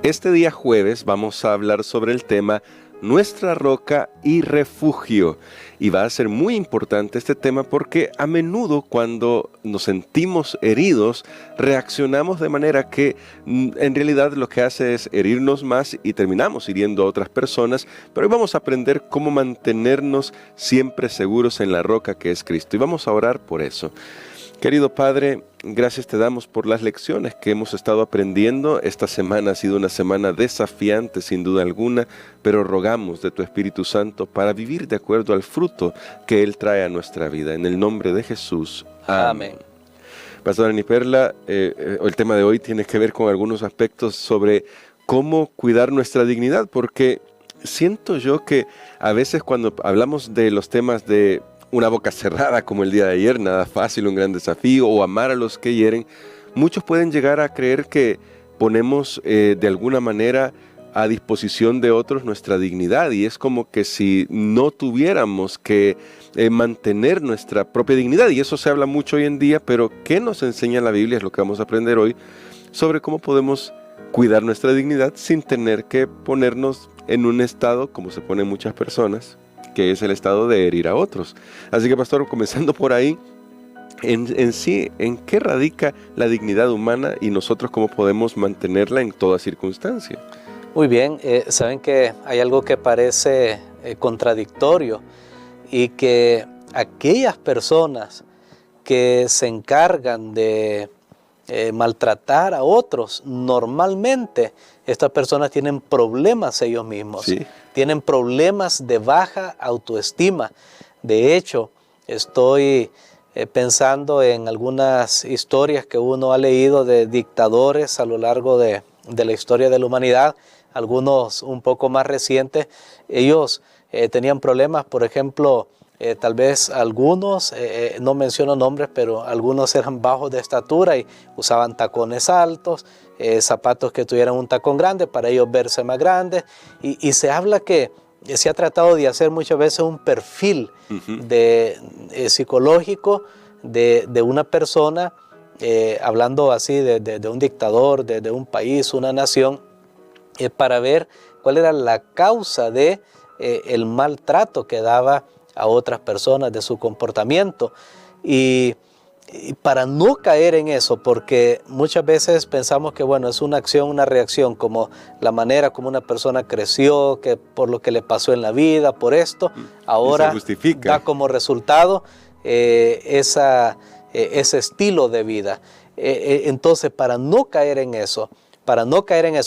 Este día jueves vamos a hablar sobre el tema Nuestra roca y refugio. Y va a ser muy importante este tema porque a menudo cuando nos sentimos heridos, reaccionamos de manera que en realidad lo que hace es herirnos más y terminamos hiriendo a otras personas. Pero hoy vamos a aprender cómo mantenernos siempre seguros en la roca que es Cristo. Y vamos a orar por eso. Querido Padre, gracias te damos por las lecciones que hemos estado aprendiendo. Esta semana ha sido una semana desafiante sin duda alguna, pero rogamos de tu Espíritu Santo para vivir de acuerdo al fruto que Él trae a nuestra vida. En el nombre de Jesús. Amén. Pastora Aniperla, el tema de hoy tiene que ver con algunos aspectos sobre cómo cuidar nuestra dignidad, porque siento yo que a veces cuando hablamos de los temas de una boca cerrada como el día de ayer, nada fácil, un gran desafío, o amar a los que hieren, muchos pueden llegar a creer que ponemos de alguna manera a disposición de otros nuestra dignidad, y es como que si no tuviéramos que mantener nuestra propia dignidad, y eso se habla mucho hoy en día, pero ¿qué nos enseña la Biblia? Es lo que vamos a aprender hoy, sobre cómo podemos cuidar nuestra dignidad sin tener que ponernos en un estado, como se ponen muchas personas, que es el estado de herir a otros. Así que, pastor, comenzando por ahí, en sí, ¿en qué radica la dignidad humana y nosotros cómo podemos mantenerla en toda circunstancia? Muy bien, saben que hay algo que parece contradictorio y que aquellas personas que se encargan de maltratar a otros, normalmente estas personas tienen problemas ellos mismos. Sí. Tienen problemas de baja autoestima. De hecho, estoy pensando en algunas historias que uno ha leído de dictadores a lo largo de la historia de la humanidad, algunos un poco más recientes. Ellos tenían problemas, por ejemplo, tal vez algunos, no menciono nombres, pero algunos eran bajos de estatura y usaban tacones altos, zapatos que tuvieran un tacón grande para ellos verse más grandes, y se habla que se ha tratado de hacer muchas veces un perfil psicológico de una persona, hablando así de un dictador, de un país, una nación, para ver cuál era la causa de el maltrato que daba a otras personas, de su comportamiento, y para no caer en eso, porque muchas veces pensamos que bueno, es una acción, una reacción, como la manera como una persona creció, que por lo que le pasó en la vida, por esto, ahora da como resultado ese estilo de vida. Entonces, para no caer en eso,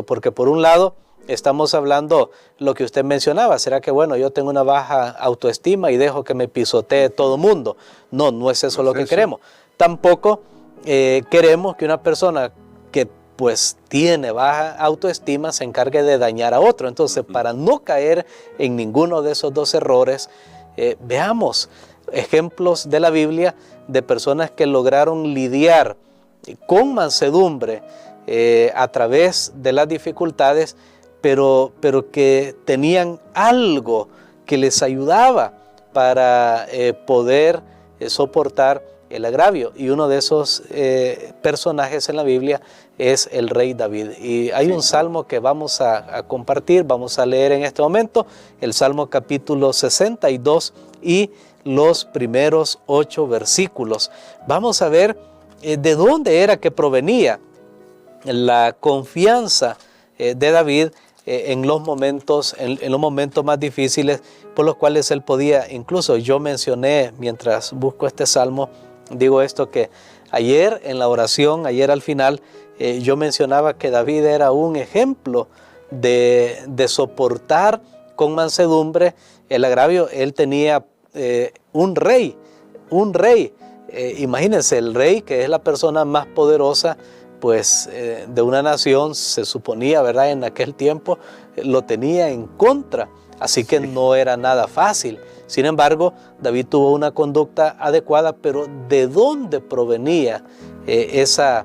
porque por un lado estamos hablando lo que usted mencionaba, ¿será que bueno, yo tengo una baja autoestima y dejo que me pisotee todo el mundo? No, no es eso lo que queremos. Tampoco queremos que una persona que pues tiene baja autoestima se encargue de dañar a otro. Entonces, para no caer en ninguno de esos dos errores, veamos ejemplos de la Biblia de personas que lograron lidiar con mansedumbre a través de las dificultades, pero que tenían algo que les ayudaba para poder soportar el agravio. Y uno de esos personajes en la Biblia es el rey David. Y hay un salmo que vamos a compartir, vamos a leer en este momento, el Salmo capítulo 62 y los primeros 8 versículos. Vamos a ver de dónde era que provenía la confianza de David en los momentos más difíciles por los cuales él podía. Incluso yo mencioné, mientras busco este salmo, digo esto, que ayer en la oración, ayer al final, yo mencionaba que David era un ejemplo de soportar con mansedumbre el agravio. Él tenía un rey, imagínense, el rey, que es la persona más poderosa pues de una nación, se suponía, ¿verdad?, en aquel tiempo, lo tenía en contra, así que no era nada fácil. Sin embargo, David tuvo una conducta adecuada, pero ¿de dónde provenía esa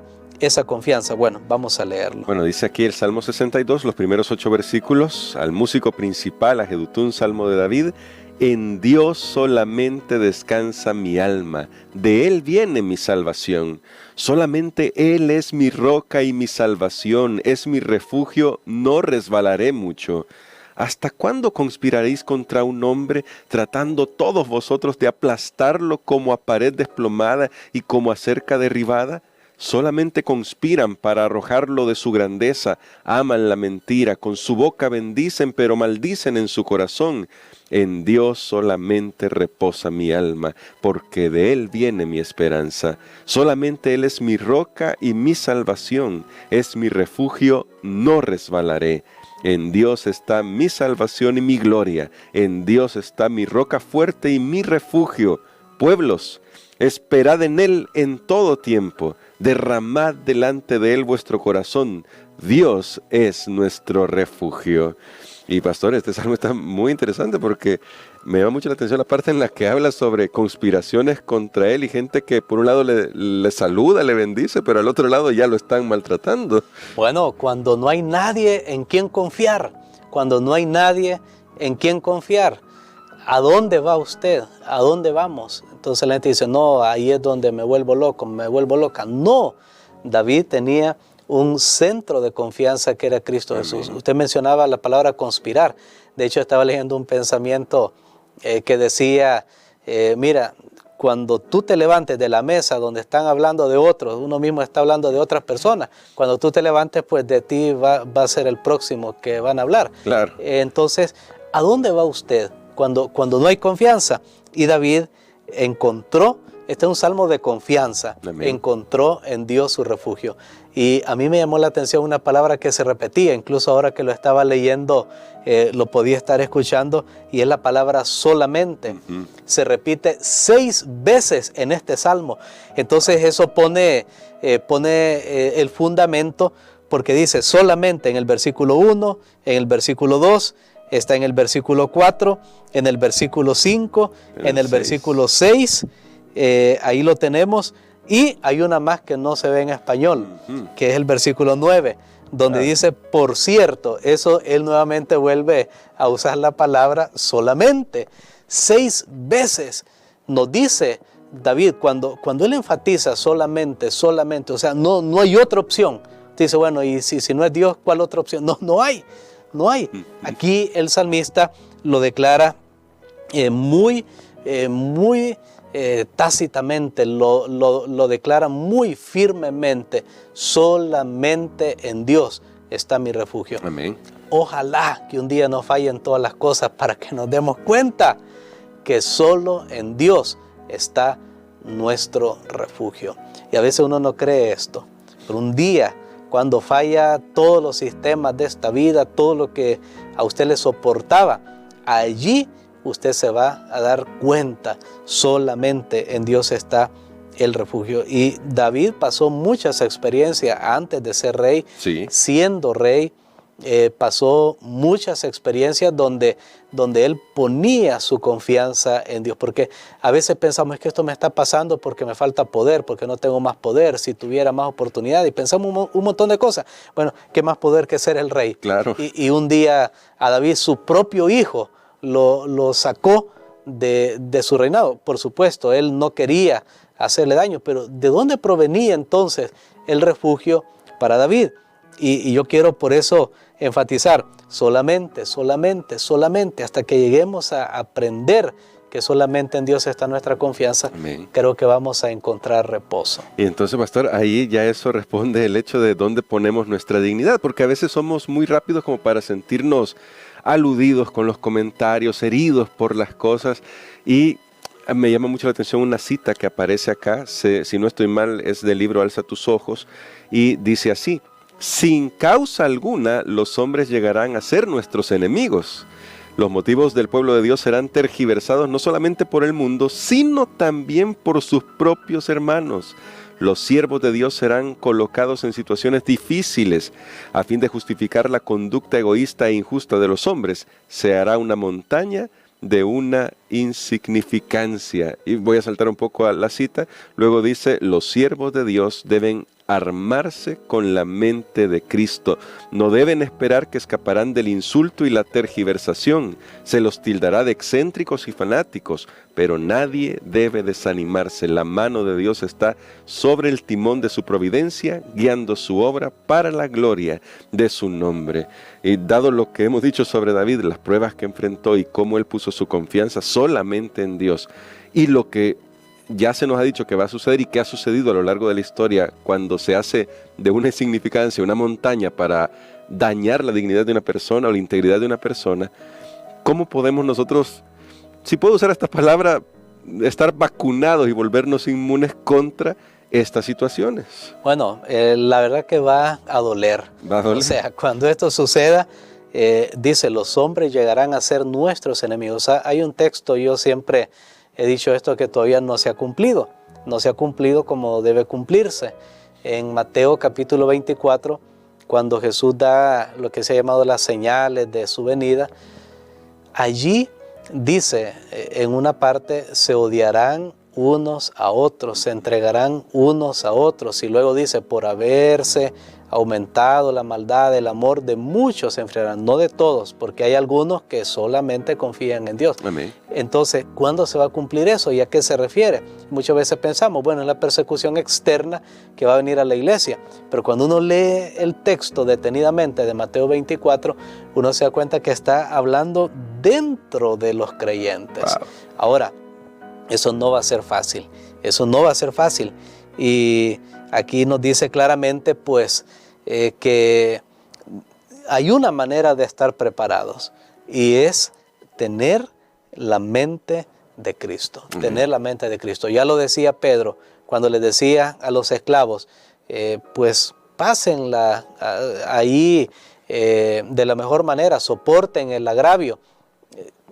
confianza? Bueno, vamos a leerlo. Bueno, dice aquí el Salmo 62, los primeros 8 versículos: al músico principal, a Jedutún, salmo de David. En Dios solamente descansa mi alma, de Él viene mi salvación. Solamente Él es mi roca y mi salvación, es mi refugio, no resbalaré mucho. ¿Hasta cuándo conspiraréis contra un hombre, tratando todos vosotros de aplastarlo como a pared desplomada y como a cerca derribada? Solamente conspiran para arrojarlo de su grandeza, aman la mentira, con su boca bendicen, pero maldicen en su corazón. En Dios solamente reposa mi alma, porque de Él viene mi esperanza. Solamente Él es mi roca y mi salvación, es mi refugio, no resbalaré. En Dios está mi salvación y mi gloria, en Dios está mi roca fuerte y mi refugio. Pueblos, esperad en Él en todo tiempo, derramad delante de Él vuestro corazón. Dios es nuestro refugio. Y pastor, este salmo está muy interesante porque me llama mucho la atención la parte en la que habla sobre conspiraciones contra Él y gente que por un lado le saluda, le bendice, pero al otro lado ya lo están maltratando. Bueno, cuando no hay nadie en quien confiar, cuando no hay nadie en quien confiar, ¿a dónde va usted? ¿A dónde vamos? Entonces la gente dice, no, ahí es donde me vuelvo loco, me vuelvo loca. No, David tenía un centro de confianza que era Cristo Amén. Jesús. Usted mencionaba la palabra conspirar. De hecho, estaba leyendo un pensamiento que decía, mira, cuando tú te levantes de la mesa donde están hablando de otros, uno mismo está hablando de otras personas, cuando tú te levantes, pues de ti va a ser el próximo que van a hablar. Claro. Entonces, ¿a dónde va usted cuando no hay confianza? Y David encontró, este es un salmo de confianza, Amén. encontró en Dios su refugio. Y a mí me llamó la atención una palabra que se repetía, incluso ahora que lo estaba leyendo, lo podía estar escuchando, y es la palabra solamente. Se repite 6 veces en este salmo. Entonces eso pone el fundamento, porque dice solamente en el versículo 1, en el versículo 2, está en el versículo 4, en el versículo 5, en el versículo 6, ahí lo tenemos. Y hay una más que no se ve en español, que es el versículo 9, donde dice, por cierto, eso él nuevamente vuelve a usar la palabra solamente. 6 veces nos dice David, cuando él enfatiza solamente, o sea, no hay otra opción. Dice, bueno, y si no es Dios, ¿cuál otra opción? No hay. Aquí el salmista lo declara muy tácitamente, lo declara muy firmemente, solamente en Dios está mi refugio. Amén. Ojalá que un día nos fallen todas las cosas para que nos demos cuenta que solo en Dios está nuestro refugio. Y a veces uno no cree esto, pero un día, cuando falla todos los sistemas de esta vida, todo lo que a usted le soportaba, allí usted se va a dar cuenta, solamente en Dios está el refugio. Y David pasó muchas experiencias antes de ser rey, Sí. siendo rey, pasó muchas experiencias donde él ponía su confianza en Dios, porque a veces pensamos, es que esto me está pasando porque me falta poder, porque no tengo más poder, si tuviera más oportunidad, y pensamos un montón de cosas. Bueno, ¿qué más poder que ser el rey? Claro. Y un día a David, su propio hijo, lo sacó de su reinado. Por supuesto, él no quería hacerle daño, pero ¿de dónde provenía entonces el refugio para David? Y yo quiero por eso enfatizar, solamente, hasta que lleguemos a aprender que solamente en Dios está nuestra confianza. Amén. Creo que vamos a encontrar reposo. Y entonces, pastor, ahí ya eso responde el hecho de dónde ponemos nuestra dignidad, porque a veces somos muy rápidos como para sentirnos aludidos con los comentarios, heridos por las cosas, y me llama mucho la atención una cita que aparece acá, si no estoy mal, es del libro Alza tus ojos, y dice así: sin causa alguna los hombres llegarán a ser nuestros enemigos. Los motivos del pueblo de Dios serán tergiversados no solamente por el mundo, sino también por sus propios hermanos. Los siervos de Dios serán colocados en situaciones difíciles a fin de justificar la conducta egoísta e injusta de los hombres. Se hará una montaña de una insignificancia. Y voy a saltar un poco a la cita. Luego dice, los siervos de Dios deben armarse con la mente de Cristo. No deben esperar que escaparán del insulto y la tergiversación. Se los tildará de excéntricos y fanáticos, pero nadie debe desanimarse. La mano de Dios está sobre el timón de su providencia, guiando su obra para la gloria de su nombre. Y dado lo que hemos dicho sobre David, las pruebas que enfrentó y cómo él puso su confianza solamente en Dios, y lo que ya se nos ha dicho que va a suceder y que ha sucedido a lo largo de la historia cuando se hace de una insignificancia una montaña para dañar la dignidad de una persona o la integridad de una persona, ¿cómo podemos nosotros, si puedo usar esta palabra, estar vacunados y volvernos inmunes contra estas situaciones? Bueno, la verdad que va a doler. Va a doler. O sea, cuando esto suceda, dice, los hombres llegarán a ser nuestros enemigos. O sea, hay un texto, yo siempre he dicho esto, que todavía no se ha cumplido. No se ha cumplido como debe cumplirse. En Mateo capítulo 24, cuando Jesús da lo que se ha llamado las señales de su venida, allí dice, en una parte, se odiarán unos a otros, se entregarán unos a otros. Y luego dice, por haberse aumentado la maldad, el amor de muchos se enfriarán, no de todos, porque hay algunos que solamente confían en Dios. Amén. Entonces, ¿cuándo se va a cumplir eso? ¿Y a qué se refiere? Muchas veces pensamos, bueno, es la persecución externa que va a venir a la iglesia, pero cuando uno lee el texto detenidamente de Mateo 24, uno se da cuenta que está hablando dentro de los creyentes. Wow. Ahora, eso no va a ser fácil, eso no va a ser fácil. Y aquí nos dice claramente, pues, que hay una manera de estar preparados, y es tener la mente de Cristo, tener la mente de Cristo. Ya lo decía Pedro cuando le decía a los esclavos, pues pásenla ahí de la mejor manera, soporten el agravio.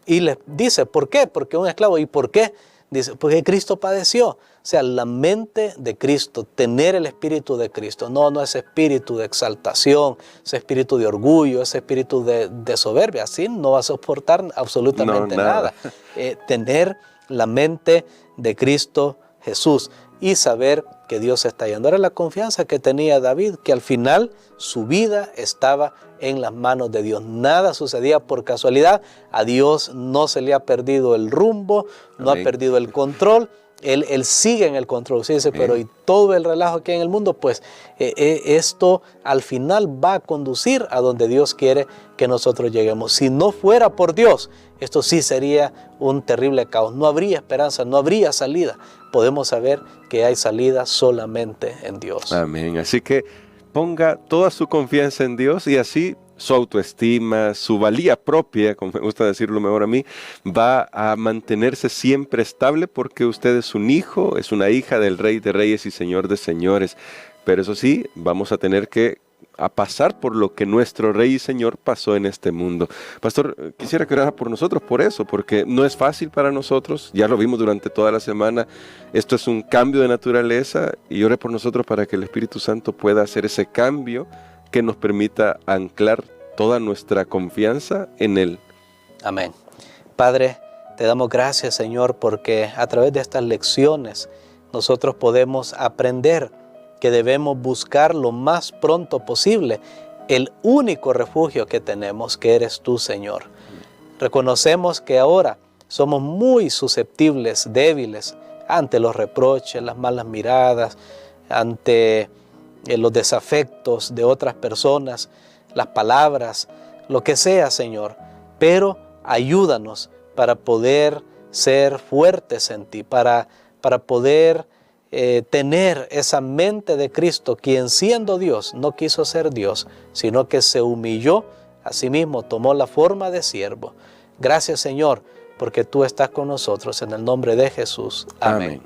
Y les dice, ¿por qué? Porque un esclavo, ¿y por qué? Dice, porque Cristo padeció. O sea, la mente de Cristo, tener el espíritu de Cristo, no ese espíritu de exaltación, ese espíritu de orgullo, ese espíritu de soberbia, así no va a soportar absolutamente nada. Tener la mente de Cristo Jesús y saber que Dios está yendo. Era la confianza que tenía David, que al final su vida estaba en las manos de Dios. Nada sucedía por casualidad. A Dios no se le ha perdido el rumbo, no ha perdido el control. Él sigue en el control, sí, dice, pero y todo el relajo que hay en el mundo, pues esto al final va a conducir a donde Dios quiere que nosotros lleguemos. Si no fuera por Dios, esto sí sería un terrible caos. No habría esperanza, no habría salida. Podemos saber que hay salida solamente en Dios. Amén. Así que ponga toda su confianza en Dios y así su autoestima, su valía propia, como me gusta decirlo mejor a mí, va a mantenerse siempre estable porque usted es un hijo, es una hija del Rey de Reyes y Señor de Señores. Pero eso sí, vamos a tener que pasar por lo que nuestro Rey y Señor pasó en este mundo. Pastor, quisiera que orara por nosotros por eso, porque no es fácil para nosotros, ya lo vimos durante toda la semana, esto es un cambio de naturaleza y ore por nosotros para que el Espíritu Santo pueda hacer ese cambio que nos permita anclar toda nuestra confianza en Él. Amén. Padre, te damos gracias, Señor, porque a través de estas lecciones nosotros podemos aprender que debemos buscar lo más pronto posible el único refugio que tenemos, que eres tú, Señor. Reconocemos que ahora somos muy susceptibles, débiles, ante los reproches, las malas miradas, ante los desafectos de otras personas, las palabras, lo que sea, Señor. Pero ayúdanos para poder ser fuertes en ti, para poder tener esa mente de Cristo, quien siendo Dios no quiso ser Dios, sino que se humilló a sí mismo, tomó la forma de siervo. Gracias, Señor, porque tú estás con nosotros. En el nombre de Jesús. Amén.